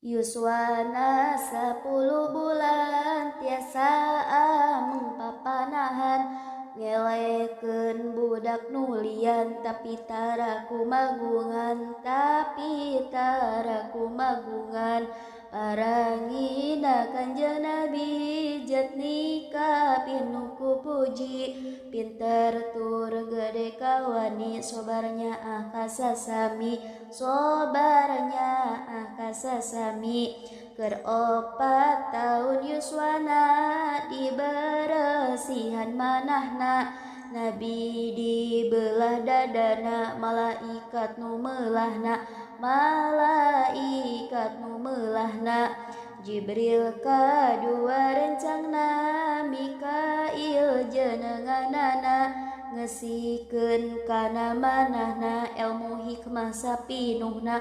Yuswana 10 bulan tiasa ameng papanahan ngelekeun budak nulian tapi taraku magungan parangina Kanjeng Nabi jat nikah pinuku puji pinter tur gede kawani sobarnya kasasami keur 4 tahun Yuswana diberesihan manahna Nabi dibelah dadana malaikat nu melahna Jibril kadua rencangna Mikail jenenganana ngesikeun kana manahna ilmu hikmah sapinuhna